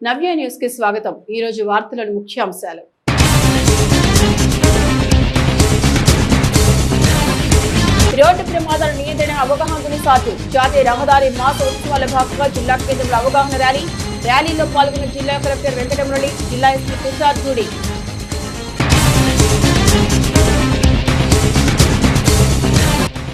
నవ్య news కి స్వాగతం। ఈ రోజు వార్తలోని ముఖ్యాంశాలు। రోడ్డు ప్రమాదాల నియంత్రణ అవగాహన సాటు జాతీయ రహదారి మాస ఉత్సవాల భాగంగా జిల్లా కేంద్రంలో అవగాహన ర్యాలీలో పాల్గొన్న జిల్లా కలెక్టర్ వెంకటమురళి, జిల్లా ఎస్పీ తుషార్ జూడి।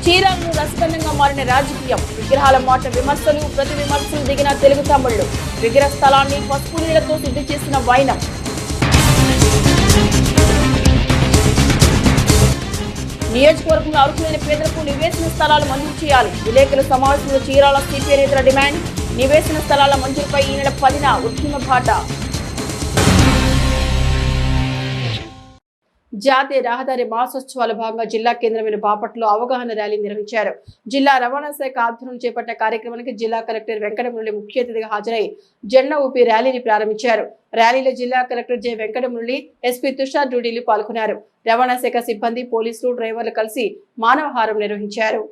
చీరాలను రసకందంగా మారిన రాజకీయం, విగ్రహాల మాట విమర్శలు, ప్రతి విమర్శలు దిగిన తెలుగు తమ్ముళ్లు, విగ్రహ స్థలాన్ని పసుపు నీళ్లతో శుద్ధి చేసిన వైనం। నియోజకవర్గంలో అర్హులైన పేదలకు నివేశన స్థలాలు మంజూరు చేయాలి। విలేకరుల సమావేశంలో చీరాల సిపిఐ నేతల డిమాండ్, నివేశన స్థలాల మంజూరుపై ఈ నెల 10న ఉద్యమ బాట। జాతీయ రహదారి మాసోత్సవాల భాగంగా జిల్లా కేంద్రమైన బాపట్లలో అవగాహన ర్యాలీ నిర్వహించారు। జిల్లా రవాణా శాఖ ఆధ్వర్యంలో చేపట్టిన కార్యక్రమానికి జిల్లా కలెక్టర్ వెంకటమురళి ముఖ్య అతిథిగా హాజరై జెండా ఊపి ర్యాలీని ప్రారంభించారు। ర్యాలీలో జిల్లా collector J Venkatamurali, SP Tushar జూడీలు పాల్గొన్నారు। రవాణా శాఖ సిబ్బంది, పోలీసులు, డ్రైవర్లు కలిసి మానవహారం నిర్వహించారు।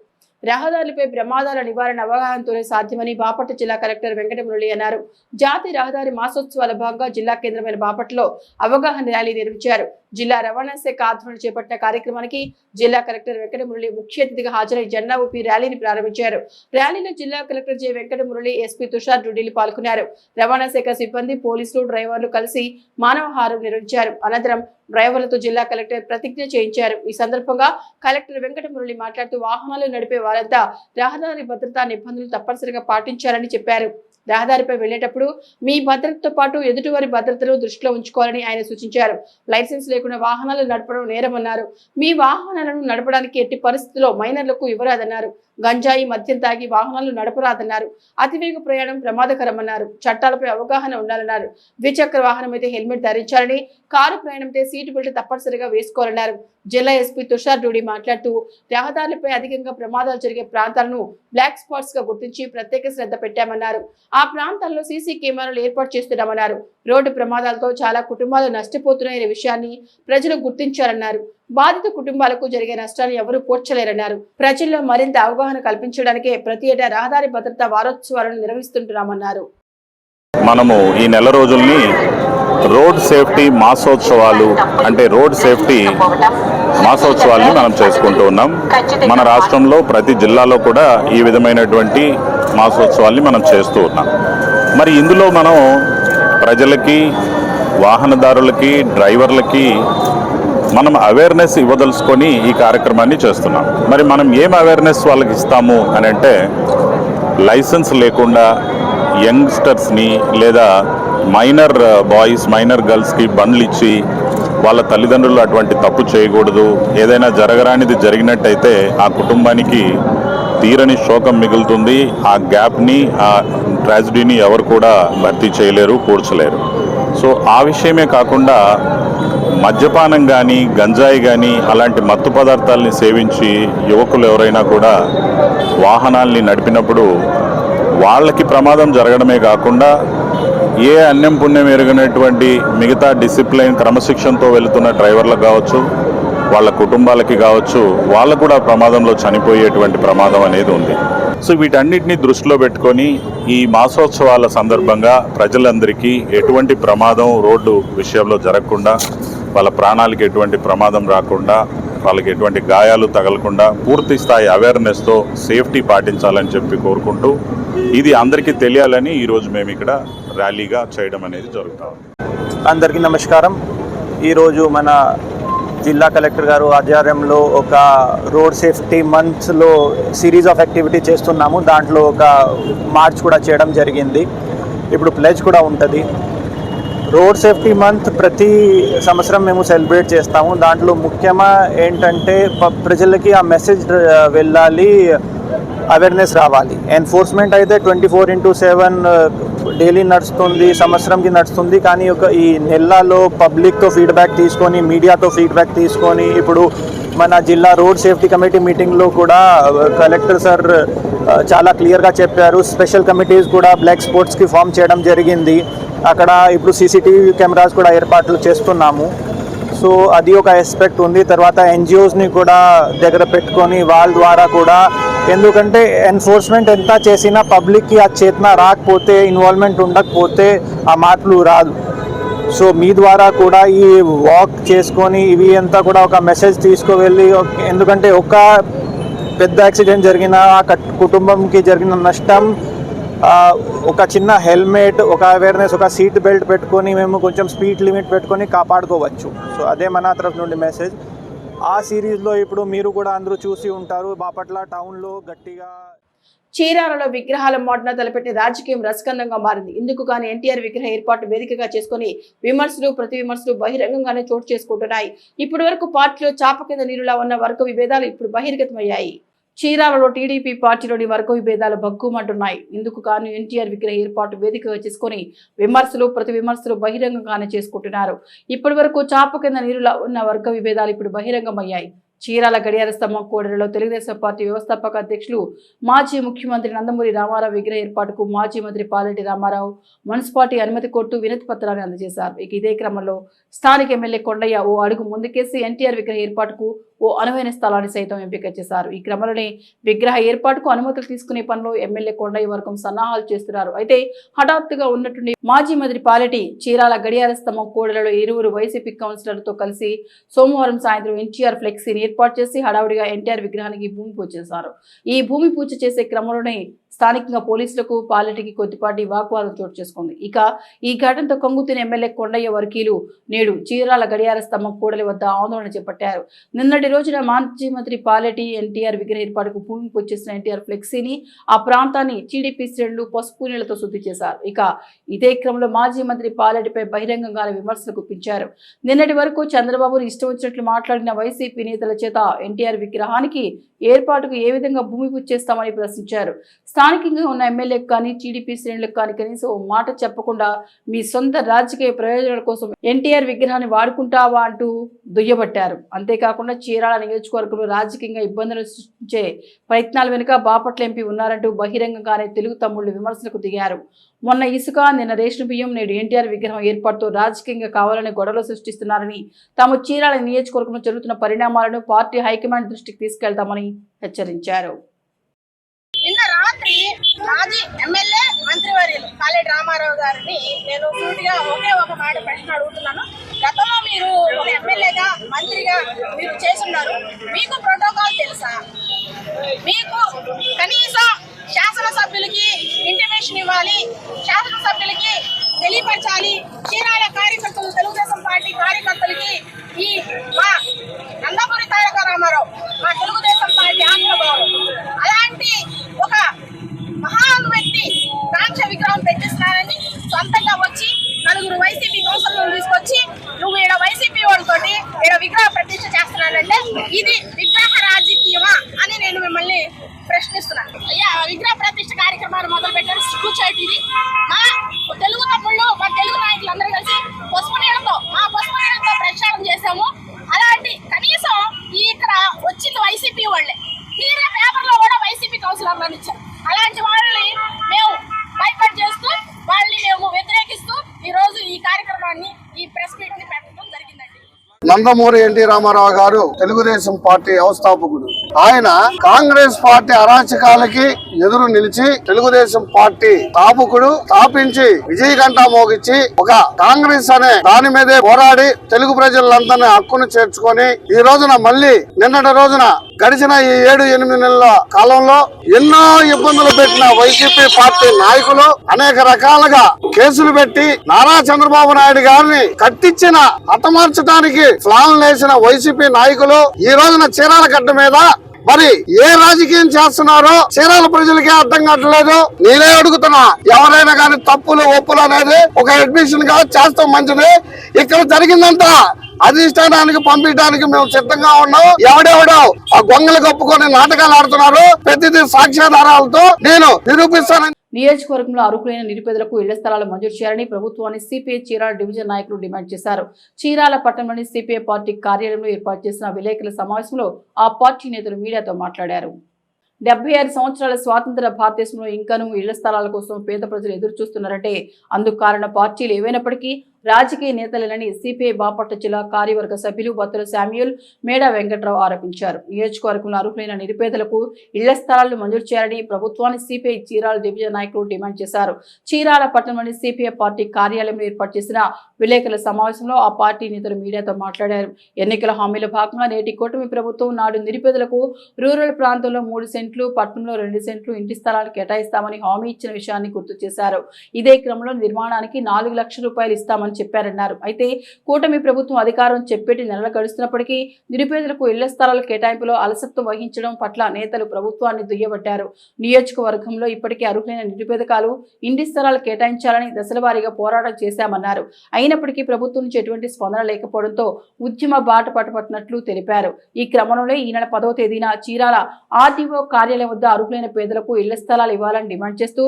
రహదారులపై ప్రమాదాల నివారణ అవగాహనతోనే సాధ్యమని బాపట్ల జిల్లా కలెక్టర్ వెంకటమురళి అన్నారు। జాతీయ రహదారి మాసోత్సవాల భాగంగా జిల్లా కేంద్రమైన బాపట్లలో అవగాహన ర్యాలీ నిర్వహించారు। జిల్లా రవాణా శాఖ ఆధ్వర్యంలో చేపట్టిన కార్యక్రమానికి జిల్లా కలెక్టర్ వెంకటమురళి ముఖ్య అతిథిగా హాజరై జెండా ఊపి ర్యాలీని ప్రారంభించారు। ర్యాలీలో జిల్లా collector J Venkatamurali, SP Tushar జూడీలు పాల్గొన్నారు। రవాణా శాఖ సిబ్బంది, పోలీసులు, డ్రైవర్లు కలిసి మానవహారం నిర్వహించారు। అనంతరం డ్రైవర్లతో జిల్లా కలెక్టర్ ప్రతిజ్ఞ చేయించారు। ఈ సందర్భంగా కలెక్టర్ వెంకటమురళి మాట్లాడుతూ వాహనాలు నడిపే వారంతా రహదారి భద్రతా నిబంధనలు తప్పనిసరిగా పాటించాలని చెప్పారు। రహదారిపై వెళ్లేటప్పుడు మీ భద్రతతో పాటు ఎదుటివారి భద్రతను దృష్టిలో ఉంచుకోవాలని ఆయన సూచించారు। లైసెన్స్ లేకుండా వాహనాలు నడపడం నేరమన్నారు। మీ వాహనాలను నడపడానికి ఎట్టి పరిస్థితుల్లో మైనర్లకు ఇవ్వరాదన్నారు। గంజాయి, మద్యం తాగి వాహనాలు నడపరాదన్నారు। అతివేగ ప్రయాణం ప్రమాదకరమన్నారు। చట్టాలపై అవగాహన ఉండాలన్నారు। ద్విచక్ర వాహనం అయితే హెల్మెట్ ధరించాలని, కారు ప్రయాణంతో సీటు బెల్ట్ తప్పనిసరిగా వేసుకోవాలన్నారు। జిల్లా ఎస్పీ తుషార్ జూడి మాట్లాడుతూ రహదారులపై అధికంగా ప్రమాదాలు జరిగే ప్రాంతాలను బ్లాక్ స్పాట్స్ గా గుర్తించి ప్రత్యేక శ్రద్ధ పెట్టామన్నారు। ఆ ప్రాంతాల్లో సీసీ కెమెరాలు ఏర్పాటు చేస్తున్నామన్నారు। రోడ్డు ప్రమాదాలతో చాలా కుటుంబాలు నష్టపోతున్నాయనే విషయాన్ని ప్రజలు గుర్తించారన్నారు। బాధిత కుటుంబాలకు జరిగే నష్టాన్ని ఎవరూ పోడ్చలేరన్నారు। ప్రజల్లో మరింత అవగాహన కల్పించడానికే ప్రతి ఏటా రహదారి భద్రతా వారోత్సవాలను నిర్వహిస్తుంటున్నామన్నారు। మనము ఈ నెల రోజుల్ని రోడ్ సేఫ్టీ మాసోత్సవాలు అంటే రోడ్ సేఫ్టీ మాసోత్సవాల్ని మనం చేసుకుంటూ ఉన్నాం। మన రాష్ట్రంలో ప్రతి జిల్లాలో కూడా ఈ విధమైనటువంటి మాసోత్సవాల్ని మనం చేస్తూ ఉన్నాం। మరి ఇందులో మనం ప్రజలకి, వాహనదారులకి, డ్రైవర్లకి మనం అవేర్నెస్ ఇవ్వదలుచుకొని ఈ కార్యక్రమాన్ని చేస్తున్నాం। మరి మనం ఏం అవేర్నెస్ వాళ్ళకి ఇస్తాము అని అంటే, లైసెన్స్ లేకుండా యంగ్స్టర్స్ని లేదా మైనర్ బాయ్స్, మైనర్ గర్ల్స్కి బండ్లు ఇచ్చి వాళ్ళ తల్లిదండ్రులు అటువంటి తప్పు చేయకూడదు। ఏదైనా జరగరానిది జరిగినట్టయితే ఆ కుటుంబానికి తీరని శోకం మిగులుతుంది। ఆ గ్యాప్ని, ఆ ట్రాజడీని ఎవరు కూడా భర్తీ చేయలేరు, పూడ్చలేరు। సో ఆ విషయమే కాకుండా మద్యపానం కానీ, గంజాయి కానీ అలాంటి మత్తు పదార్థాలని సేవించి యువకులు ఎవరైనా కూడా వాహనాల్ని నడిపినప్పుడు వాళ్ళకి ప్రమాదం జరగడమే కాకుండా ఏ అన్యం పుణ్యం ఎరుగినటువంటి మిగతా డిసిప్లైన్, క్రమశిక్షణతో వెళుతున్న డ్రైవర్లకు కావచ్చు, వాళ్ళ కుటుంబాలకి కావచ్చు, వాళ్ళు కూడా ప్రమాదంలో చనిపోయేటువంటి ప్రమాదం అనేది ఉంది। సో వీటన్నిటిని దృష్టిలో పెట్టుకొని ఈ మాసోత్సవాల సందర్భంగా ప్రజలందరికీ ఎటువంటి ప్రమాదం రోడ్డు విషయంలో జరగకుండా, వాళ్ళ ప్రాణాలకి ఎటువంటి ప్రమాదం రాకుండా, వాళ్ళకి ఎటువంటి గాయాలు తగలకుండా పూర్తి స్థాయి అవేర్నెస్తో సేఫ్టీ పాటించాలని చెప్పి కోరుకుంటూ, ఇది అందరికీ తెలియాలని ఈరోజు మేము ఇక్కడ ర్యాలీగా చేయడం అనేది జరుగుతాం। అందరికీ నమస్కారం। ఈరోజు మన జిల్లా కలెక్టర్ గారు ఆధ్వర్యంలో ఒక రోడ్ సేఫ్టీ మంత్స్లో సిరీస్ ఆఫ్ యాక్టివిటీ చేస్తున్నాము। దాంట్లో ఒక మార్చ్ కూడా చేయడం జరిగింది। ఇప్పుడు ప్లెజ్ కూడా ఉంటుంది। రోడ్ సేఫ్టీ మంత్ ప్రతి సంవత్సరం మేము సెలబ్రేట్ చేస్తాము। దాంట్లో ముఖ్యంగా ఏంటంటే ప్రజలకి ఆ మెసేజ్ వెళ్ళాలి, అవేర్నెస్ రావాలి। ఎన్ఫోర్స్మెంట్ అయితే 24/7 డైలీ నడుస్తుంది, సంవత్సరంకి నడుస్తుంది। కానీ ఈ నెలలో పబ్లిక్తో ఫీడ్బ్యాక్ తీసుకొని, మీడియాతో ఫీడ్బ్యాక్ తీసుకొని, ఇప్పుడు మన జిల్లా రోడ్ సేఫ్టీ కమిటీ మీటింగ్లో కూడా కలెక్టర్ సార్ చాలా క్లియర్గా చెప్పారు। స్పెషల్ కమిటీస్ కూడా బ్లాక్ స్పాట్స్కి ఫామ్ చేయడం జరిగింది। అక్కడ ఇప్పుడు సీసీటీవీ కెమెరాస్ కూడా ఏర్పాట్లు చేస్తున్నాము। సో అది ఒక ఆస్పెక్ట్ ఉంది। తర్వాత ఎన్జిఓస్ని కూడా దగ్గర పెట్టుకొని వాళ్ళ ద్వారా కూడా ఎందుకంటే ఎన్ఫోర్స్మెంట్ ఎంత చేసినా పబ్లిక్కి ఆ చేతన రాకపోతే, ఇన్వాల్వ్మెంట్ ఉండకపోతే ఆ మాటలు రాదు. సో మీ ద్వారా కూడా ఈ వాక్ చేసుకొని ఇవి అంతా కూడా ఒక మెసేజ్ తీసుకువెళ్ళి, ఎందుకంటే ఒక పెద్ద యాక్సిడెంట్ జరిగిన ఆ కుటుంబంకి జరిగిన నష్టం ఒక చిన్న హెల్మెట్, ఒక అవేర్నెస్, ఒక సీట్ బెల్ట్ పెట్టుకొని మేము కొంచెం స్పీడ్ లిమిట్ పెట్టుకొని కాపాడుకోవచ్చు. సో అదే మన తరఫు నుండి మెసేజ్. ఆ సిరీస్లో ఇప్పుడు మీరు కూడా అందరూ చూసి ఉంటారు, బాపట్ల టౌన్లో గట్టిగా చీరాలలో విగ్రహాల మోడన తలపెట్టిన రాజకీయం రసకందంగా మారింది. ఇందుకు గాని ఎన్టీఆర్ విగ్రహ ఏర్పాటు వేదికగా చేసుకుని విమర్శలు ప్రతి విమర్శలు బహిరంగంగానే చోటు చేసుకుంటున్నాయి. ఇప్పటి వరకు పార్టీలో చాప కింద నీరులా ఉన్న వర్గ విభేదాలు ఇప్పుడు బహిర్గతమయ్యాయి. చీరాలలో టీడీపీ పార్టీలోని వర్గ విభేదాలు భగ్గుమంటున్నాయి. ఇందుకు గాను ఎన్టీఆర్ విగ్రహ ఏర్పాటు వేదికగా చేసుకుని విమర్శలు ప్రతి విమర్శలు బహిరంగంగానే చేసుకుంటున్నారు. ఇప్పటి వరకు చాప కింద నీరులా ఉన్న వర్గ విభేదాలు ఇప్పుడు బహిరంగమయ్యాయి. చీరాల గడియార స్తంభం కూడలిలో తెలుగుదేశం పార్టీ వ్యవస్థాపక అధ్యక్షులు మాజీ ముఖ్యమంత్రి నందమూరి రామారావు విగ్రహ ఏర్పాటుకు మాజీ మంత్రి పాలెటి రామారావు మున్సిపాలిటీ అనుమతి కోర్టు వినతి పత్రాన్ని అందజేశారు. ఇదే క్రమంలో స్థానిక ఎమ్మెల్యే కొండయ్య ఓ అడుగు ముందుకేసి ఎన్టీఆర్ విగ్రహ ఏర్పాటుకు ఓ అనువైన స్థలాన్ని సైతం ఎంపిక చేశారు. ఈ క్రమంలోనే విగ్రహ ఏర్పాటుకు అనుమతులు తీసుకునే పనిలో ఎమ్మెల్యే కొండయ్య వర్గం సన్నాహాలు చేస్తున్నారు. అయితే హఠాత్తుగా ఉన్నట్టుండి మాజీ మంత్రి పాలెటి చీరాల గడియార స్తంభం కూడలిలో ఇరువురు వైసీపీ కౌన్సిలర్లతో కలిసి సోమవారం సాయంత్రం ఎన్టీఆర్ ఫ్లెక్సీని ఏర్పాటు చేసి హడావుడిగా ఎన్టీఆర్ విగ్రహానికి భూమి పూజ చేశారు. ఈ భూమి పూజ చేసే క్రమంలోనే స్థానికంగా పోలీసులకు పాలెటికి కొద్దిపాటి వాగ్వాదం చోటు చేసుకుంది. ఇక ఈ ఘటనతో కంగుతిన ఎమ్మెల్యే కొండయ్య వర్గీయులు నేడు చీరాల గడియార స్తంభం కూడలి వద్ద ఆందోళన చేపట్టారు. నిన్నటి రోజున మాజీ మంత్రి పాలెటి ఎన్టీఆర్ విగ్రహ ఏర్పాటుకు భూమి పూజ చేసిన ఎన్టీఆర్ ఫ్లెక్సీని ఆ ప్రాంతాన్ని టీడీపీ శ్రేణులు పసుపు నీళ్లతో శుద్ధి చేశారు. ఇక ఇదే క్రమంలో మాజీ మంత్రి పాలెటిపై బహిరంగంగా విమర్శలు గుప్పించారు. నిన్నటి వరకు చంద్రబాబును ఇష్టం వచ్చినట్లు మాట్లాడిన వైసీపీ నేతల చేత ఎన్టీఆర్ విగ్రహానికి ఏర్పాటుకు ఏ విధంగా భూమి పూజ చేస్తామని ప్రశ్నించారు. స్థానికంగా ఉన్న ఎమ్మెల్యేకి కానీ టీడీపీ శ్రేణులకు కానీ కనీసం ఓ మాట చెప్పకుండా మీ సొంత రాజకీయ ప్రయోజనాల కోసం ఎన్టీఆర్ విగ్రహాన్ని వాడుకుంటావా అంటూ దుయ్యబట్టారు. అంతేకాకుండా చీరాల నియోజకవర్గంలో రాజకీయంగా ఇబ్బందులు సృష్టించే ప్రయత్నాల వెనుక బాపట్ల ఎంపీ ఉన్నారంటూ బహిరంగంగానే తెలుగు తమ్ముళ్లు విమర్శలకు దిగారు. మొన్న ఇసుక, నిన్న రేషన్ బియ్యం, నేడు ఎన్టీఆర్ విగ్రహం ఏర్పాటుతో రాజకీయంగా కావాలని గొడవలు సృష్టిస్తున్నారని, తాము చీరాల నియోజకవర్గంలో జరుగుతున్న పరిణామాలను పార్టీ హైకమాండ్ దృష్టికి తీసుకెళ్తామని హెచ్చరించారు. నిన్న రాత్రి మాజీ ఎమ్మెల్యే మంత్రివర్యులు పాలెటి రామారావు గారిని నేను సూటిగా ఒకే ఒక మాట ప్రశ్న అడుగుతున్నాను. గతంలో మీరు ఒక ఎమ్మెల్యేగా మంత్రిగా మీరు చేస్తున్నారు, మీకు ప్రోటోకాల్ తెలుసా? మీకు కనీసం శాసనసభ్యులకి ఇంటిమేషన్ ఇవ్వాలి, శాసనసభ్యులకి తెలియపరచాలి. చీరాల కార్యకర్తలు, తెలుగుదేశం పార్టీ కార్యకర్తలకి ఈ మా నందమూరి తారక రామారావు మా తెలుగుదేశం పార్టీ ఆత్మభావం, అలాంటి ఒక మహాన్ వ్యక్తి కాంక్ష విగ్రహం పెట్టిస్తున్నారని సొంతంగా వచ్చి నలుగురు వైసీపీ కౌన్సిలర్లు తీసుకొచ్చి నువ్వు ఈడ వైసీపీ వాళ్ళతోటి ఈడ విగ్రహ ప్రతిష్ఠ చేస్తున్నానంటే ఇది విగ్రహ రాజకీయమా అని నేను మిమ్మల్ని ప్రశ్నిస్తున్నాను. అయ్యా, విగ్రహ ప్రతిష్ఠ కార్యక్రమాన్ని మొదలు పెట్టారు కూర్చోటి. ఇది మా తెలుగు తమ్ముళ్ళు, మా తెలుగు నాయకులు అందరూ కలిసి పసుపు నీళ్ళతో ప్రచారం చేశాము. అలాంటి కనీసం ఇక్కడ వచ్చింది వైసీపీ వాళ్ళే, తీరా పేపర్లో కూడా వైసీపీ కౌన్సిలర్లను ఇచ్చారు. అలాంటి వాళ్ళని మేము బైకట్ చేస్తూ, వాళ్ళని మేము వ్యతిరేకిస్తూ ఈ రోజు ఈ కార్యక్రమాన్ని, ఈ ప్రెస్ మీట్ ని పెట్టడం జరిగిందండి. నందమూరి ఎన్టీ రామారావు గారు తెలుగుదేశం పార్టీ వ్యవస్థాపకుడు. ఆయన కాంగ్రెస్ పార్టీ అరాచకాలకి ఎదురు నిలిచి తెలుగుదేశం పార్టీ స్థాపించి విజయగంట మోగించి ఒక కాంగ్రెస్ అనే దాని మీదే పోరాడి తెలుగు ప్రజలందరినీ హక్కును చేర్చుకొని ఈ రోజున మళ్ళీ నిన్నటి రోజున గడిచిన ఈ 7-8 నెలల కాలంలో ఎన్నో ఇబ్బందులు పెట్టిన వైసీపీ పార్టీ నాయకులు అనేక రకాలుగా కేసులు పెట్టి నారా చంద్రబాబు నాయుడు గారిని కట్టించిన హతమార్చడానికి ప్లాన్ వేసిన వైసీపీ నాయకులు ఈ రోజున చీరాల గడ్డ మీద మరి ఏ రాజకీయం చేస్తున్నారో చీరాల ప్రజలకే అర్థం కావట్లేదు. నేనే అడుగుతున్నా, ఎవరైనా కానీ తప్పులు ఒప్పులు అనేది ఒక అడ్మిషన్ గా చేస్తాం మంచిది. ఇక్కడ జరిగిందంతా అధిష్టానానికి పంపించడానికి మేము సిద్ధంగా ఉన్నాం. ఎవడెవడో ఆ గొంగలు కప్పుకొని నాటకాలు ఆడుతున్నారు, ప్రతిదీ సాక్ష్యాధారాలతో నేను నిరూపిస్తానని. నియోజకవర్గంలో అర్హులైన నిరుపేదలకు ఇళ్ల స్థలాలు మంజూరు చేయాలని ప్రభుత్వాన్ని సిపిఐ చీరాల డివిజన్ నాయకులు డిమాండ్ చేశారు. చీరాల పట్టణంలోని సిపిఐ పార్టీ కార్యాలయంలో ఏర్పాటు చేసిన విలేకరుల సమావేశంలో ఆ పార్టీ నేతలు మీడియాతో మాట్లాడారు. 76 సంవత్సరాల స్వాతంత్ర భారతదేశంలో ఇంకానూ ఇళ్ల స్థలాల కోసం పేద ప్రజలు ఎదురు చూస్తున్నారంటే అందుకు కారణం పార్టీలు ఏవైనప్పటికీ రాజకీయ నేతలేనని సిపిఐ బాపట్ల జిల్లా కార్యవర్గ సభ్యులు బత్తుల శామ్యూల్, మేడా వెంకట్రావు ఆరోపించారు. నియోజకవర్గంలో అర్హులైన నిరుపేదలకు ఇళ్ల స్థలాలను మంజూరు చేయాలని ప్రభుత్వాన్ని సిపిఐ చీరాల డివిజన్ నాయకులు డిమాండ్ చేశారు. చీరాల పట్టణంలోని సిపిఐ పార్టీ కార్యాలయంలో ఏర్పాటు చేసిన విలేకరుల సమావేశంలో ఆ పార్టీ నేతలు మీడియాతో మాట్లాడారు. ఎన్నికల హామీల భాగంగా నేటి కూటమి ప్రభుత్వం నాడు నిరుపేదలకు రూరల్ ప్రాంతంలో 3 సెంట్లు, పట్టణంలో 2 సెంట్లు ఇంటి స్థలాలు కేటాయిస్తామని హామీ ఇచ్చిన విషయాన్ని గుర్తు చేశారు. ఇదే క్రమంలో నిర్మాణానికి 4 లక్షల రూపాయలు ఇస్తామని చెప్పారన్నారు. అయితే కూటమి ప్రభుత్వం అధికారం చెప్పేటి నెలలు గడుస్తున్నప్పటికీ నిరుపేదలకు ఇళ్ల స్థలాల కేటాయింపులో అలసత్వం వహించడం పట్ల నేతలు ప్రభుత్వాన్ని దుయ్యబట్టారు. నియోజకవర్గంలో ఇప్పటికే అర్హులైన నిరుపేదకాలు ఇంటి స్థలాలు కేటాయించాలని దశలవారీగా పోరాటం చేశామన్నారు. అయినప్పటికీ ప్రభుత్వం నుంచి ఎటువంటి స్పందన లేకపోవడంతో ఉద్యమ బాట పట్టబట్టినట్లు తెలిపారు. ఈ క్రమంలోనే ఈ నెల 10వ తేదీన చీరాల ఆర్టీఓ కార్యాలయం వద్ద అర్హులైన పేదలకు ఇళ్ల స్థలాలు ఇవ్వాలని డిమాండ్ చేస్తూ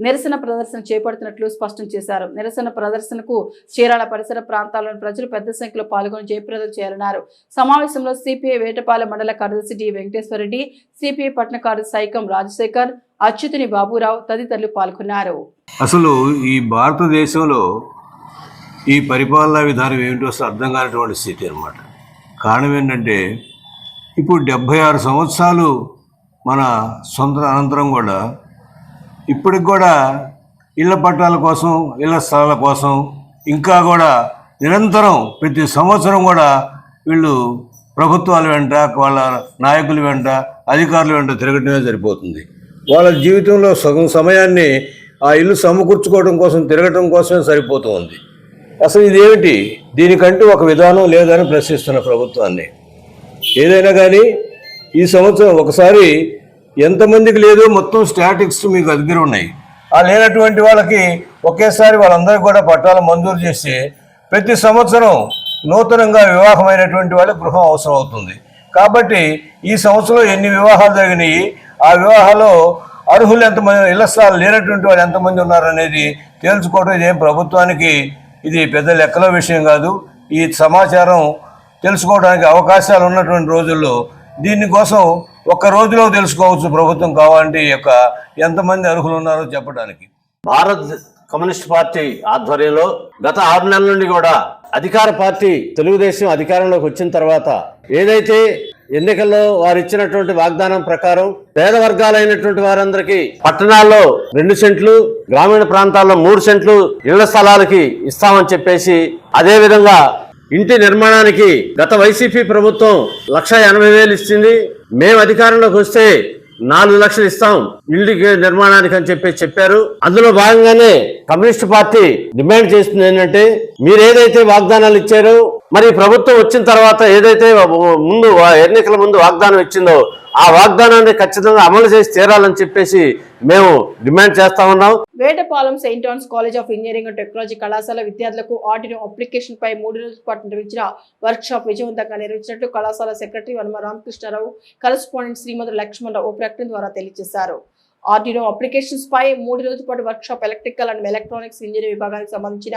నిరసన ప్రదర్శన చేపడుతున్నట్లు స్పష్టం చేశారు. నిరసన ప్రదర్శనకు చీరాల పరిసర ప్రాంతాల్లోని ప్రజలు పెద్ద సంఖ్యలో పాల్గొని జయప్రదం చేయాలన్నారు. సమావేశంలో సిపిఐ వేటపాలెం మండల కార్యదర్శి డి వెంకటేశ్వరరెడ్డి, సిపిఐ పట్టణ కార్యదర్శి సైకం రాజశేఖర్, అచ్యుతుని బాబురావు తదితరులు పాల్గొన్నారు. అసలు ఈ భారతదేశంలో ఈ పరిపాలనా విధానం ఏమిటో అసలు అర్థం కానటువంటి స్థితి అన్నమాట. కారణం ఏంటంటే ఇప్పుడు 76 సంవత్సరాలు మన సొంత అనంతరం కూడా ఇప్పటికి కూడా ఇళ్ల పట్టాల కోసం, ఇళ్ల స్థలాల కోసం ఇంకా కూడా నిరంతరం ప్రతి సంవత్సరం కూడా వీళ్ళు ప్రభుత్వాల వెంట, వాళ్ళ నాయకుల వెంట, అధికారుల వెంట తిరగటమే సరిపోతుంది. వాళ్ళ జీవితంలో సగం సమయాన్ని ఆ ఇల్లు సమకూర్చుకోవడం కోసం, తిరగటం కోసమే సరిపోతుంది. అసలు ఇదేమిటి? దీనికంటూ ఒక విధానం లేదని ప్రశ్నిస్తున్న ప్రభుత్వాన్ని. ఏదైనా కానీ ఈ సంవత్సరం ఒకసారి ఎంతమందికి లేదో మొత్తం స్టాటిక్స్ మీకు దగ్గర ఉన్నాయి. ఆ లేనటువంటి వాళ్ళకి ఒకేసారి వాళ్ళందరికీ కూడా పట్టాలు మంజూరు చేసి ప్రతి సంవత్సరం నూతనంగా వివాహమైనటువంటి వాళ్ళకి గృహం అవసరం అవుతుంది. కాబట్టి ఈ సంవత్సరం ఎన్ని వివాహాలు జరిగినాయి, ఆ వివాహాల్లో అర్హులు ఎంతమంది, ఇళ్ల స్థలాలు లేనటువంటి వాళ్ళు ఎంతమంది ఉన్నారనేది తేల్చుకోవడం ఇదేం ప్రభుత్వానికి ఇది పెద్ద లెక్కల విషయం కాదు. ఈ సమాచారం తెలుసుకోవడానికి అవకాశాలు ఉన్నటువంటి రోజుల్లో దీనికోసం ఒక్క రోజులో తెలుసుకోవచ్చు ప్రభుత్వం కావాలంటే ఎంతమంది అర్హులు ఉన్నారో చెప్పడానికి. భారత్ కమ్యూనిస్ట్ పార్టీ ఆధ్వర్యంలో గత 6 నెలల నుండి కూడా అధికార పార్టీ తెలుగుదేశం అధికారంలోకి వచ్చిన తర్వాత ఏదైతే ఎన్నికల్లో వారు ఇచ్చినటువంటి వాగ్దానం ప్రకారం పేద వర్గాలైనటువంటి వారందరికీ పట్టణాల్లో 2 సెంట్లు, గ్రామీణ ప్రాంతాల్లో 3 సెంట్లు ఇళ్ల స్థలాలకి ఇస్తామని చెప్పేసి, అదేవిధంగా ఇంటి నిర్మాణానికి గత వైసీపీ ప్రభుత్వం 1,80,000 ఇచ్చింది. మేము అధికారంలోకి వస్తే 4 లక్షలు ఇస్తాం ఇల్లు నిర్మాణానికి అని చెప్పారు. అందులో భాగంగానే కమ్యూనిస్ట్ పార్టీ డిమాండ్ చేస్తుంది ఏంటంటే, మీరు ఏదైతే వాగ్దానాలు ఇచ్చారో, మరి ప్రభుత్వం వచ్చిన తర్వాత ఏదైతే ముందు ఎన్నికల ముందు వాగ్దానం ఇచ్చిందో ఆ వాగ్దానాన్ని ఖచ్చితంగా అమలు చేసి తీరాలని చెప్పేసి మేము డిమాండ్ చేస్తా ఉన్నాం. Vetapalem Saint Johne's college of engineering and technology కళాశాల విద్యార్థులకు ఆర్డినో అప్లికేషన్ పై 3 రోజుల పాటు నిర్వహించిన వర్క్ షాప్ విజయవంతంగా నిర్వహించినట్లు కళాశాల సెక్రటరీ వనమ రామకృష్ణారావు, కరెస్పాండెంట్ శ్రీమతి లక్ష్మణరావు ఓ ప్రకటన ద్వారా తెలియజేశారు. ఆర్డినో అప్లికేషన్స్ పై 3 రోజుల పాటు work shop electrical and electronics engineering విభాగానికి సంబంధించిన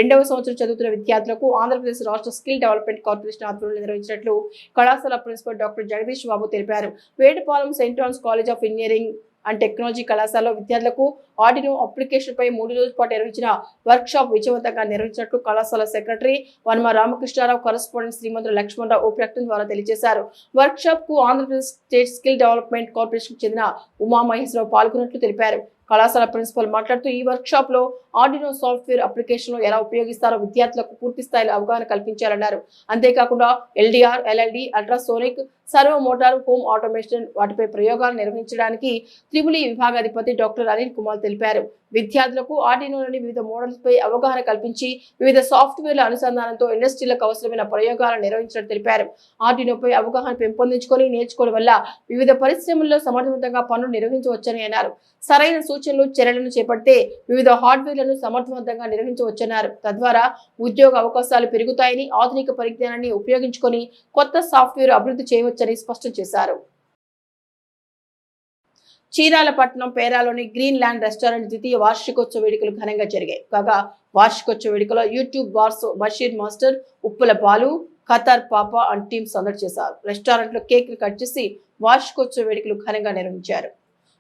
2వ సంవత్సరం చదువుతున్న విద్యార్థులకు ఆంధ్రప్రదేశ్ రాష్ట్ర స్కిల్ డెవలప్మెంట్ కార్పొరేషన్ ఆధ్వర్యంలో నిర్వహించినట్లు కళాశాల ప్రిన్సిపల్ డాక్టర్ జగదీష్ బాబు తెలిపారు. Vetapalem Saint Johne's college of engineering and technology కళాశాలలో విద్యార్థులకు ఆర్డినో అప్లికేషన్ పై 3 రోజుల పాటు నిర్వహించిన వర్క్ షాప్ విజయవంతంగా నిర్వహించినట్లు కళాశాల సెక్రటరీ వనమ రామకృష్ణారావు, కరెస్పాండెంట్ శ్రీమతి లక్ష్మణరావు ఓ ప్రకటన ద్వారా తెలియజేశారు. వర్క్ షాప్ కు Andhra Pradesh state skill development corporation చెందిన ఉమా మహేశ్వరరావు పాల్గొన్నట్లు తెలిపారు. కళాశాల ప్రిన్సిపల్ మాట్లాడుతూ ఈ వర్క్ షాప్ లో ఆర్డినో సాఫ్ట్వేర్ అప్లికేషన్ ఎలా ఉపయోగిస్తారో విద్యార్థులకు పూర్తి స్థాయిలో అవగాహన కల్పించాలన్నారు. అంతేకాకుండా LDR, LLD, ultrasonic, servo motor, home automation వాటిపై ప్రయోగాలు నిర్వహించడానికి త్రిబులి విభాగాధిపతి డాక్టర్ అనిల్ కుమార్ తెలిపారు. విద్యార్థులకు ఆర్డినోలోని వివిధ మోడల్స్ పై అవగాహన కల్పించి వివిధ సాఫ్ట్వేర్ల అనుసంధానంతో ఇండస్ట్రీలకు అవసరమైన ప్రయోగాలను నిర్వహించినట్టు తెలిపారు. ఆర్డినోపై అవగాహన పెంపొందించుకొని నేర్చుకోవడం వల్ల వివిధ పరిశ్రమల్లో సమర్థవంతంగా పనులు నిర్వహించవచ్చని అన్నారు. సరైన సూచనలు, చర్యలను చేపడితే వివిధ హార్డ్వేర్లను సమర్థవంతంగా నిర్వహించవచ్చన్నారు. తద్వారా ఉద్యోగ అవకాశాలు పెరుగుతాయని, ఆధునిక పరిజ్ఞానాన్ని ఉపయోగించుకొని కొత్త సాఫ్ట్వేర్ అభివృద్ధి చేయవచ్చని స్పష్టం చేశారు. చీరాల పట్టణం పేరాలోని గ్రీన్ ల్యాండ్ రెస్టారెంట్ ద్వితీయ వార్షికోత్సవ వేడుకలు ఘనంగా జరిగాయి. కాగా వార్షికోత్సవ వేడుకలో YouTubers Basheer master, Uppula Balu, Qatar Papa and team సందడి చేశారు. రెస్టారెంట్ లో కేక్ కట్ చేసి వార్షికోత్సవ వేడుకలు ఘనంగా నిర్వహించారు.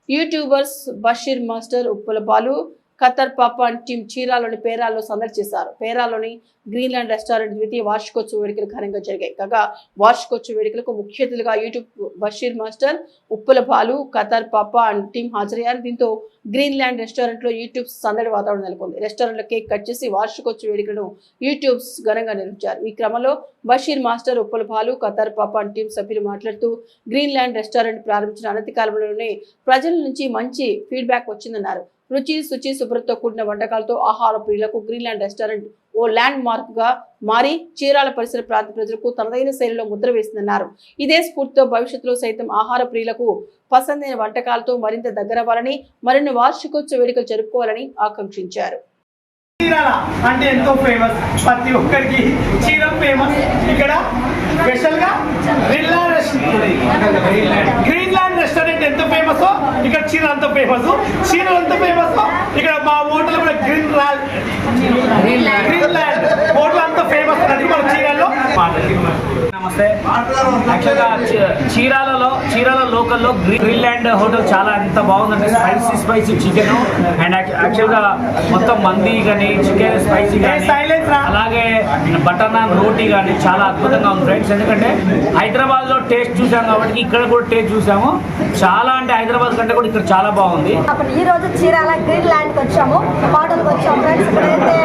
YouTubers Basheer master, Uppula Balu, Qatar పాపాన్ టీం చీరాలోని పేరాల్లో సందడి చేశారు. పేరాలోని గ్రీన్లాండ్ రెస్టారెంట్ ద్వితీయ వార్షికోత్సవ వేడుకలు ఘనంగా జరిగాయి. కాగా వార్షికోత్సవ వేడుకలకు ముఖ్య అతిథిగా YouTube Basheer master, Uppula Balu, Qatar పాపాన్ టీం హాజరయ్యారు. దీంతో గ్రీన్లాండ్ రెస్టారెంట్ లో యూట్యూబ్ సందడి వాతావరణం నెలకొంది. రెస్టారెంట్ లో కేక్ కట్ చేసి వార్షికోత్సవ వేడుకలను యూట్యూబ్స్ ఘనంగా నిర్వహించారు. ఈ క్రమంలో బషీర్ మాస్టర్, ఉప్పుల బాలు, ఖతర్ పాపాన్ టీం సభ్యులు మాట్లాడుతూ గ్రీన్లాండ్ రెస్టారెంట్ ప్రారంభించిన అనతి కాలంలోనే ప్రజల నుంచి మంచి ఫీడ్బ్యాక్ వచ్చిందన్నారు. రుచి, శుచి, శుభ్రతతో కూడిన వంటకాలతో ఆహార ప్రియులకు గ్రీన్లాండ్ రెస్టారెంట్ ఓ ల్యాండ్ మార్క్ గా మారి చీరాల పరిసర ప్రాంత ప్రజలకు తనదైన శైలిలో ముద్ర వేసిందన్నారు. ఇదే స్ఫూర్తితో భవిష్యత్తులో సైతం ఆహార ప్రియులకు పసందైన వంటకాలతో మరింత దగ్గరవ్వాలని, మరిన్ని వార్షికోత్సవ వేడుకలు జరుపుకోవాలని ఆకాంక్షించారు. చీరాల అంటే ఎంతో ఫేమస్, ప్రతి ఒక్కరికి చీరం ఫేమస్. ఇక్కడ స్పెషల్ గా గ్రీన్లాండ్ రెస్టారెంట్ ఎంత ఫేమస్, ఇక్కడ చీర అంత ఫేమస్. చీరలు ఎంత ఫేమస్, ఇక్కడ మా హోటల్ కూడా గ్రీన్లాండ్ హోటల్ అంత ఫేమస్ అది మన చీరాల్లో. నమస్తే. యాక్చువల్గా చీరాల లోకల్లో గ్రీన్లాండ్ హోటల్ చాలా ఎంత బాగుందంటే స్పైసీ చికెన్ అండ్ యాక్చువల్గా మొత్తం మంది కానీ చికెన్ స్పైసీ కానీ అలాగే బటర్ నాన్ రోటీ కానీ చాలా అద్భుతంగా ఉంది ఫ్రెండ్స్. ఎందుకంటే హైదరాబాద్లో టేస్ట్ చూసాం కాబట్టి ఇక్కడ కూడా టేస్ట్ చూసాము. చాలా అంటే హైదరాబాద్ కంటే కూడా ఇక్కడ చాలా బాగుంది. ఈ రోజు చీరాల గ్రీన్లాండ్కి వచ్చాము, హోటల్కి వచ్చాము ఫ్రెండ్స్. ఇక్కడైతే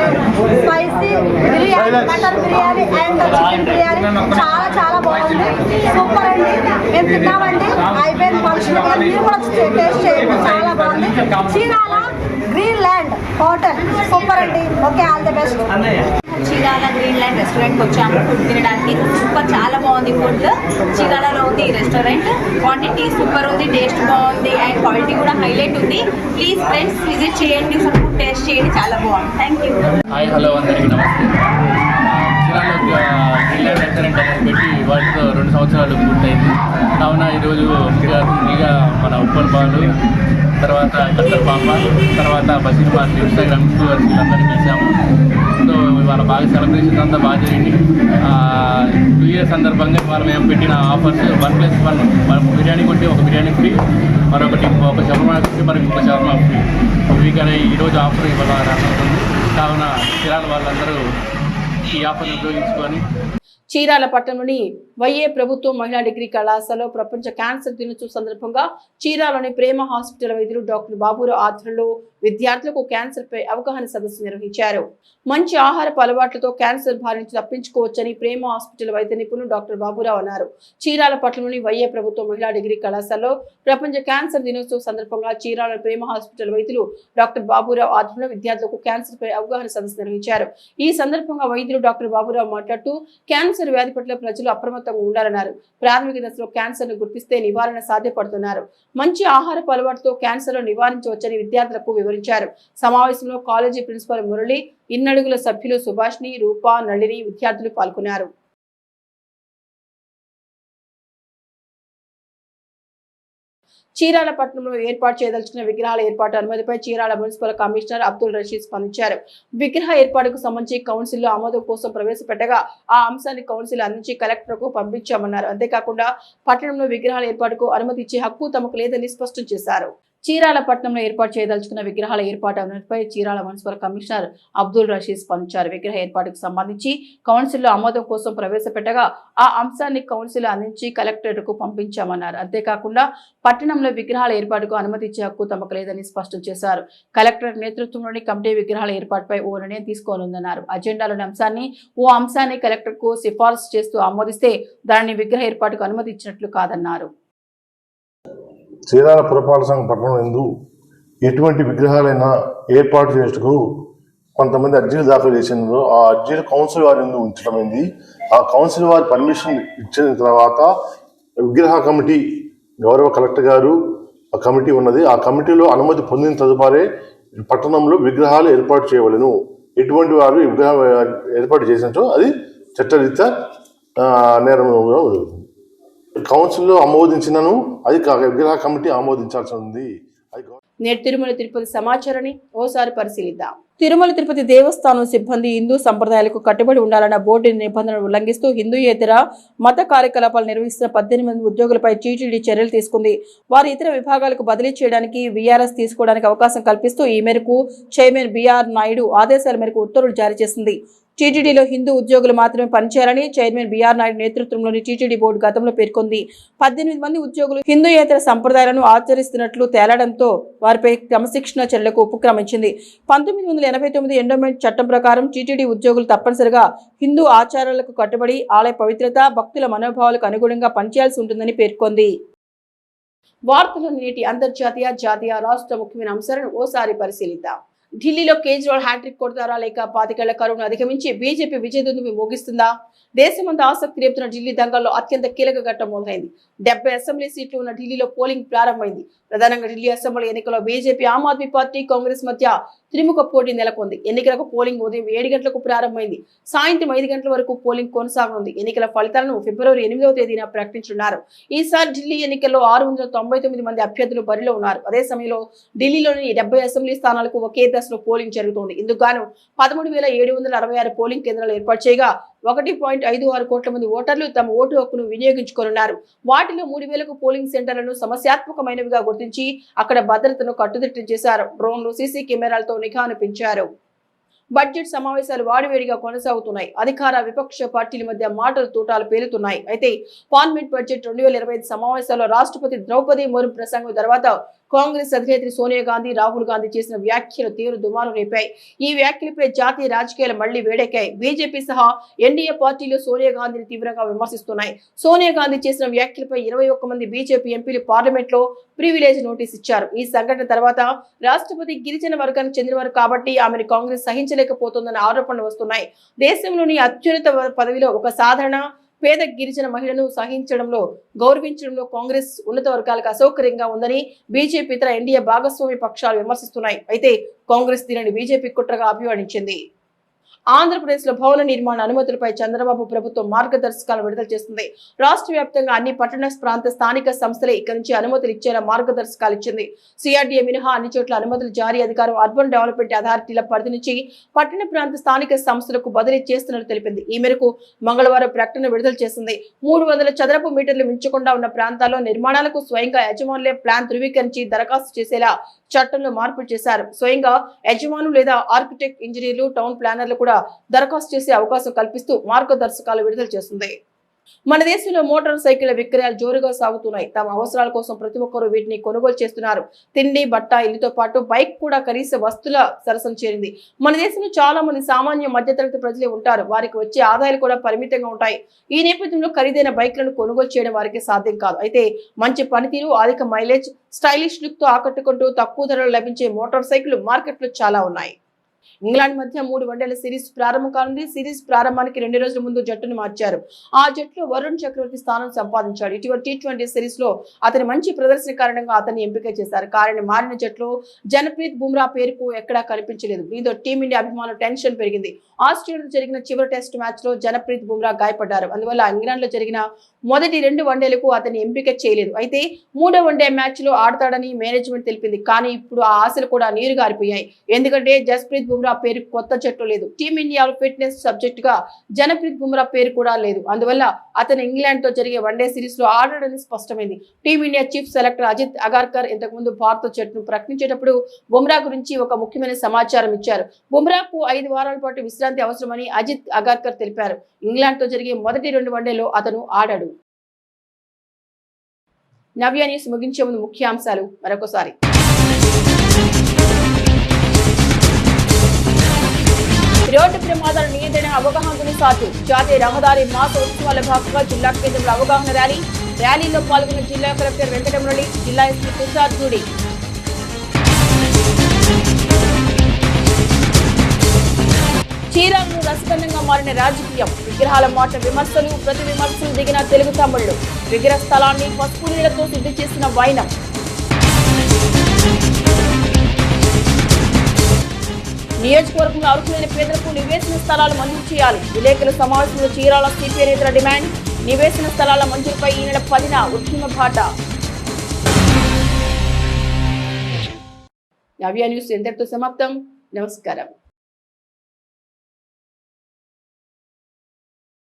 spicy biryani, mutton biryani and chicken biryani చాలా బాగుంది, సూపర్ అండి. మేము తిన్నామండి, అయిపోయింది ఫంక్షన్. మీరు కూడా టేస్ట్ చేయండి, చాలా బాగుంది. చీరాల గ్రీన్లాండ్ హోటల్ సూపర్ అండి. Okay, all the best. Chirala Greenland రెస్టారెంట్కి వచ్చాము ఫుడ్ తినడానికి. సూపర్, చాలా బాగుంది ఫుడ్. చీరాలలో ఉంది ఈ రెస్టారెంట్. క్వాంటిటీ సూపర్ ఉంది, టేస్ట్ బాగుంది అండ్ క్వాలిటీ కూడా హైలైట్ ఉంది. ప్లీజ్ ఫ్రెండ్స్ విజిట్ చేయండి, ఫుడ్ టేస్ట్ చేయండి, చాలా బాగుంది. Thank you. హాయ్, హలో అందరికీ నమస్తే. చీరాలో గ్రీన్లాండ్ రెస్టారెంట్ అనేది పెట్టి వాటితో 2 సంవత్సరాలు పూర్తయింది. కావున ఈరోజు ఇక మన ఉప్పల్ బాలు, తర్వాత ఖతర్ పాప, తర్వాత బషీర్ మాస్టర్ ఇన్స్టాగ్రామ్ ఇన్ఫ్లుయర్స్ వీళ్ళందరినీ పిలిచాము. సో ఇవాళ బాగా సెలబ్రేషన్స్ అంతా బాగా జరిగింది. 2 ఇయర్స్ సందర్భంగా ఇవాళ మేము పెట్టిన ఆఫర్స్ 1+1 బిర్యానీ కొంటే ఒక బిర్యానీ ఫ్రీ, మరొకటి ఒక షవర్మా కొంటే మరొక ఇంకో షవర్మా ఫ్రీ. వీకనే ఈరోజు ఆఫర్ ఇవాళ రానుంది. కావున చీరాల వాళ్ళందరూ ఈ ఆఫర్ని ఉపయోగించుకొని. చీరాల పట్టణంలోని వైఏ ప్రభుత్వ మహిళా డిగ్రీ కళాశాలలో ప్రపంచ క్యాన్సర్ దినోత్సవం సందర్భంగా చీరాలోని ప్రేమ హాస్పిటల్ వైద్యులు డాక్టర్ బాబురావు ఆధ్వర్యంలో విద్యార్థులకు క్యాన్సర్ పై అవగాహన సదస్సు నిర్వహించారు. మంచి ఆహారపు అలవాట్లతో క్యాన్సర్ బారి నుంచి తప్పించుకోవచ్చని ప్రేమ హాస్పిటల్ వైద్య నిపుణులు డాక్టర్ బాబురావు అన్నారు. చీరాల పట్టణంలోని వైఏ ప్రభుత్వ మహిళా డిగ్రీ కళాశాలలో ప్రపంచ క్యాన్సర్ దినోత్సవం సందర్భంగా చీరాల ప్రేమ హాస్పిటల్ వైద్యులు డాక్టర్ బాబురావు ఆధ్వర్యంలో విద్యార్థులకు క్యాన్సర్ పై అవగాహన సదస్సు నిర్వహించారు. ఈ సందర్భంగా వైద్యులు డాక్టర్ బాబురావు మాట్లాడుతూ క్యాన్సర్ వ్యాధి పట్ల ప్రజలు అప్రమత్తంగా ఉండాలన్నారు. ప్రాథమిక దశలో క్యాన్సర్ ను గుర్తిస్తే నివారణ సాధ్యపడుతున్నారు. మంచి ఆహారపు అలవాటుతో క్యాన్సర్ నివారించవచ్చని విద్యార్థులకు వివరించారు. సమావేశంలో కాలేజీ ప్రిన్సిపల్ మురళి, ఇన్నడుగుల సభ్యులు సుభాష్ని, రూపా, నళిని విద్యార్థులు పాల్గొన్నారు. చీరాల పట్టణంలో ఏర్పాటు చేయదలుచుకున్న విగ్రహాల ఏర్పాటు అనుమతిపై చీరాల మున్సిపల్ కమిషనర్ అబ్దుల్ రషీద్ స్పందించారు. విగ్రహ ఏర్పాటుకు సంబంధించి కౌన్సిల్లో ఆమోదం కోసం ప్రవేశపెట్టగా ఆ అంశాన్ని కౌన్సిల్ అందించి కలెక్టర్కు పంపించామన్నారు. అంతేకాకుండా పట్టణంలో విగ్రహాల ఏర్పాటుకు అనుమతి ఇచ్చే హక్కు తమకు లేదని స్పష్టం చేశారు. చీరాల పట్టణంలో ఏర్పాటు చేయదలుచుకున్న విగ్రహాల ఏర్పాటు అనుమతిపై చీరాల మున్సిపల్ కమిషనర్ అబ్దుల్ రషీద్ స్పందించారు. విగ్రహ ఏర్పాటుకు సంబంధించి కౌన్సిల్లో ఆమోదం కోసం ప్రవేశపెట్టగా ఆ అంశాన్ని కౌన్సిల్ అందించి కలెక్టర్కు పంపించామన్నారు. అంతేకాకుండా పట్టణంలో విగ్రహాల ఏర్పాటుకు అనుమతి ఇచ్చే హక్కు తమకు లేదని స్పష్టం చేశారు. కలెక్టర్ నేతృత్వంలోని కమిటీ విగ్రహాల ఏర్పాటుపై ఓ నిర్ణయం తీసుకోనుందన్నారు. అజెండాలోని అంశాన్ని కలెక్టర్కు సిఫార్సు చేస్తూ ఆమోదిస్తే దానిని విగ్రహ ఏర్పాటుకు అనుమతి ఇచ్చినట్లు కాదన్నారు. చీరాల పురపాలక సంఘ పట్టణం యందు ఎటువంటి విగ్రహాలైనా ఏర్పాటు చేసేందుకు కొంతమంది అర్జీలు దాఖలు చేసినారు. ఆ అర్జీలు కౌన్సిల్ వారి యందు ఉంచడమైంది. ఆ కౌన్సిల్ వారి పర్మిషన్ ఇచ్చిన తర్వాత విగ్రహ కమిటీ, గౌరవ కలెక్టర్ గారు ఆ కమిటీ ఉన్నది. ఆ కమిటీలో అనుమతి పొందిన తదుపరి పట్టణంలో విగ్రహాలు ఏర్పాటు చేయవలను. ఎటువంటి వారు విగ్రహం ఏర్పాటు చేసినట్టు అది చట్టరీత్యా నేరంగా జరుగుతుంది. కౌన్సిల్లో ఆమోదించినను అది విగ్రహ కమిటీ ఆమోదించాల్సి ఉంది. నేటి తిరుమల తిరుపతి సమాచారాన్ని ఓసారి పరిశీలిద్దాం. తిరుమల తిరుపతి దేవస్థానం సిబ్బంది హిందూ సంప్రదాయాలకు కట్టుబడి ఉండాలన్న బోర్డు నిబంధనలు ఉల్లంఘిస్తూ హిందూయేతర మత కార్యకలాపాలు నిర్వహిస్తున్న 18 మంది ఉద్యోగులపై టీటీడీ చర్యలు తీసుకుంది. వారి ఇతర విభాగాలకు బదిలీ చేయడానికి వీఆర్ఎస్ తీసుకోవడానికి అవకాశం కల్పిస్తూ ఈ మేరకు చైర్మన్ బిఆర్ నాయుడు ఆదేశాల మేరకు ఉత్తర్వులు జారీ చేసింది. టీటీడీలో హిందూ ఉద్యోగులు మాత్రమే పనిచేయాలని చైర్మన్ బిఆర్ నాయుడు నేతృత్వంలోని టీటీడీ బోర్డు గతంలో పేర్కొంది. 18 మంది ఉద్యోగులు హిందూయేతర సంప్రదాయాలను ఆచరిస్తున్నట్లు తేలడంతో వారిపై క్రమశిక్షణ చర్యలకు ఉపక్రమించింది. 1989 ఎండోమెంట్ చట్టం ప్రకారం టీటీడీ ఉద్యోగులు తప్పనిసరిగా హిందూ ఆచారాలకు కట్టుబడి ఆలయ పవిత్రత, భక్తుల మనోభావాలకు అనుగుణంగా పనిచేయాల్సి ఉంటుందని పేర్కొంది. వార్తలను నేటి అంతర్జాతీయ, జాతీయ, రాష్ట్ర ముఖ్యమైన అంశాలను ఓసారి పరిశీలిద్దాం. ఢిల్లీలో కేజ్రీవాల్ హ్యాట్రిక్ కొడతారా లేక 25 ఏళ్ల కరువును అధిగమించి బీజేపీ విజయదుందుబి మోగిస్తుందా? దేశమంతా ఆసక్తి రేపుతున్న ఢిల్లీ దంగల్లో అత్యంత కీలక ఘట్టం మొదలైంది. 70 అసెంబ్లీ సీట్లు ఉన్న ఢిల్లీలో పోలింగ్ ప్రారంభమైంది. ప్రధానంగా ఢిల్లీ అసెంబ్లీ ఎన్నికల్లో బీజేపీ, ఆమ్ ఆద్మీ పార్టీ, కాంగ్రెస్ మధ్య త్రిముఖ పోటీ నెలకొంది. ఎన్నికలకు పోలింగ్ ఉదయం 7 గంటలకు ప్రారంభమైంది. సాయంత్రం 5 గంటల వరకు పోలింగ్ కొనసాగనుంది. ఎన్నికల ఫలితాలను ఫిబ్రవరి 8వ తేదీన ప్రకటించనున్నారు. ఈసారి ఢిల్లీ ఎన్నికల్లో 699 మంది అభ్యర్థులు బరిలో ఉన్నారు. అదే సమయంలో ఢిల్లీలోని 70 అసెంబ్లీ స్థానాలకు ఒకే దశలో పోలింగ్ జరుగుతోంది. ఇందుకు గాను 13,766 పోలింగ్ కేంద్రాలు ఏర్పాటు చేయగా 1.56 కోట్ల మంది ఓటర్లు తమ ఓటు హక్కును వినియోగించుకోనున్నారు. వాటిలో 3,000కు పోలింగ్ సెంటర్లను సమస్యాత్మకమైనవిగా గుర్తించి అక్కడ భద్రతను కట్టుదిట్టం చేశారు. డ్రోన్లు, సీసీ కెమెరాలతో నిఘాను పెంచారు. బడ్జెట్ సమావేశాలు వాడివేడిగా కొనసాగుతున్నాయి. అధికార, విపక్ష పార్టీల మధ్య మాటల తూటాలు పేలుతున్నాయి. అయితే పార్లమెంట్ బడ్జెట్ 2025 సమావేశాల్లో రాష్ట్రపతి ద్రౌపది ముర్ము ప్రసంగం తర్వాత కాంగ్రెస్ అధినేత్రి సోనియా గాంధీ, రాహుల్ గాంధీ చేసిన వ్యాఖ్యలు తీవ్ర దుమారం రేపాయి. ఈ వ్యాఖ్యలపై జాతీయ రాజకీయాలు మళ్లీ వేడెక్కాయి. బీజేపీ సహా ఎన్డీఏ పార్టీలు సోనియా గాంధీని తీవ్రంగా విమర్శిస్తున్నాయి. సోనియా గాంధీ చేసిన వ్యాఖ్యలపై 21 మంది బీజేపీ ఎంపీలు పార్లమెంట్ లో ప్రివిలేజ్ నోటీస్ ఇచ్చారు. ఈ సంఘటన తర్వాత రాష్ట్రపతి గిరిజన వర్గానికి చెందినవారు కాబట్టి ఆమెను కాంగ్రెస్ సహించలేకపోతుందన్న ఆరోపణలు వస్తున్నాయి. దేశంలోని అత్యున్నత పదవిలో ఒక సాధారణ పేద గిరిజన మహిళను సహించడంలో, గౌరవించడంలో కాంగ్రెస్ ఉన్నత వర్గాలకు అసౌకర్యంగా ఉందని బీజేపీ ఇతర ఎన్డీఏ భాగస్వామి పక్షాలు విమర్శిస్తున్నాయి. అయితే కాంగ్రెస్ దీనిని బీజేపీ కుట్రగా అభివర్ణించింది. ఆంధ్రప్రదేశ్ లో భవన నిర్మాణ అనుమతులపై చంద్రబాబు ప్రభుత్వం మార్గదర్శకాలు విడుదల చేస్తుంది. రాష్ట్ర వ్యాప్తంగా అన్ని పట్టణ ప్రాంత స్థానిక సంస్థలే ఇక్కడి నుంచి అనుమతులు ఇచ్చేలా మార్గదర్శకాలు ఇచ్చింది. సిఆర్డీఏ మినహా అన్ని చోట్ల అనుమతులు జారీ అధికారం అర్బన్ డెవలప్మెంట్ అథారిటీల పరిధి నుంచి పట్టణ ప్రాంత స్థానిక సంస్థలకు బదిలీ చేస్తున్నట్లు తెలిపింది. ఈ మేరకు మంగళవారం ప్రకటన విడుదల చేసింది. 300 చదరపు మీటర్లు మించకుండా ఉన్న ప్రాంతాల్లో నిర్మాణాలకు స్వయంగా యజమానులే ప్లాన్ ధృవీకరించి దరఖాస్తు చేసేలా చట్టంలో మార్పులు చేశారు. స్వయంగా యజమానులు లేదా ఆర్కిటెక్ట్, ఇంజనీర్లు, టౌన్ ప్లానర్లు కూడా దరఖాస్తు చేసే అవకాశం కల్పిస్తూ మార్గదర్శకాలు విడుదల చేస్తుంది. మన దేశంలో మోటార్ సైకిళ్ల విక్రయాలు జోరుగా సాగుతున్నాయి. తమ అవసరాల కోసం ప్రతి ఒక్కరూ వీటిని కొనుగోలు చేస్తున్నారు. తిండి, బట్ట, ఇల్లుతో పాటు బైక్ కూడా కనీస వస్తువుల సరసన చేరింది. మన దేశంలో చాలా మంది సామాన్య మధ్యతరగతి ప్రజలే ఉంటారు. వారికి వచ్చే ఆదాయాలు కూడా పరిమితంగా ఉంటాయి. ఈ నేపథ్యంలో ఖరీదైన బైక్లను కొనుగోలు చేయడం వారికి సాధ్యం కాదు. అయితే మంచి పనితీరు, అధిక మైలేజ్, స్టైలిష్ లుక్ తో ఆకట్టుకుంటూ తక్కువ ధరలో లభించే మోటార్ సైకిళ్లు మార్కెట్లో చాలా ఉన్నాయి. ఇంగ్లాండ్ మధ్య 3 వన్డేల సిరీస్ ప్రారంభం కానుంది. సిరీస్ ప్రారంభానికి 2 రోజుల ముందు జట్టును మార్చారు. ఆ జట్టులో వరుణ్ చక్రవర్తి స్థానం సంపాదించాడు. ఇటీవల T20 సిరీస్ లో అతని మంచి ప్రదర్శన కారణంగా అతన్ని ఎంపిక చేశారు. కానీ మారిన జట్టులో జనప్రీత్ బుమ్రా పేరుకు ఎక్కడా కనిపించలేదు. దీంతో టీమిండియా అభిమానులు టెన్షన్ పెరిగింది. ఆస్ట్రేలియాలో జరిగిన చివరి టెస్ట్ మ్యాచ్ లో జనప్రీత్ బుమ్రా గాయపడ్డారు. అందువల్ల ఇంగ్లాండ్ లో జరిగిన మొదటి 2 వన్డేలకు అతన్ని ఎంపిక చేయలేదు. అయితే 3వ వన్డే మ్యాచ్ లో ఆడతాడని మేనేజ్మెంట్ తెలిపింది. కానీ ఇప్పుడు ఆ ఆశలు కూడా నీరు గారిపోయాయి. ఎందుకంటే జస్ప్రీత్ బుమ్రా పేరు కొత్త జట్టు లేదు. టీమిండియాలో ఫిట్నెస్ సబ్జెక్ట్ గా జనప్రీత్ బుమ్రా పేరు కూడా లేదు. అందువల్ల అతను ఇంగ్లాండ్ తో జరిగే వన్డే సిరీస్ లో ఆడడని స్పష్టమైంది. Team India chief selector Ajit Agarkar ఇంతకుముందు భారత జట్టును ప్రకటించేటప్పుడు బుమ్రా గురించి ఒక ముఖ్యమైన సమాచారం ఇచ్చారు. బుమ్రాకు 5 వారాల పాటు విశ్రాంతి అవసరమని అజిత్ అగార్కర్ తెలిపారు. ఇంగ్లాండ్ తో జరిగే మొదటి 2 వన్డేలో అతను ఆడాడు. నవ్య న్యూస్ ముగించే ముందు ముఖ్యాంశాలు మరొకసారి. రోడ్డు ప్రమాదాల నియంత్రణ అవగాహన సాటు జాతీయ రహదారి మాస ఉత్సవాల భాగంగా జిల్లా కేంద్రంలో అవగాహన ర్యాలీలో పాల్గొన్న జిల్లా కలెక్టర్ వెంకటమురళి, జిల్లా ఎస్పీ తుషార్ జూడి. చీరాలను రసగంధంగా మారిన రాజకీయం, విగ్రహాల మాట విమర్శలు, ప్రతి విమర్శలు దిగిన తెలుగు తమ్ముళ్లు, విగ్రహ స్థలాన్ని పసుపు నీళ్లతో శుద్ధి చేసిన వైనం. నియోజకవర్గంలో అర్హులైన పేదలకు నివేశన స్థలాలు మంజూరు చేయాలి. విలేకరుల సమావేశంలో చీరాల సిపిఐ నేతల డిమాండ్. నివేశన స్థలాల మంజూరుపై ఈ నెల 10న ఉద్యమ బాట. నవ్య న్యూస్ ఇంతటితో సమాప్తం. నమస్కారం.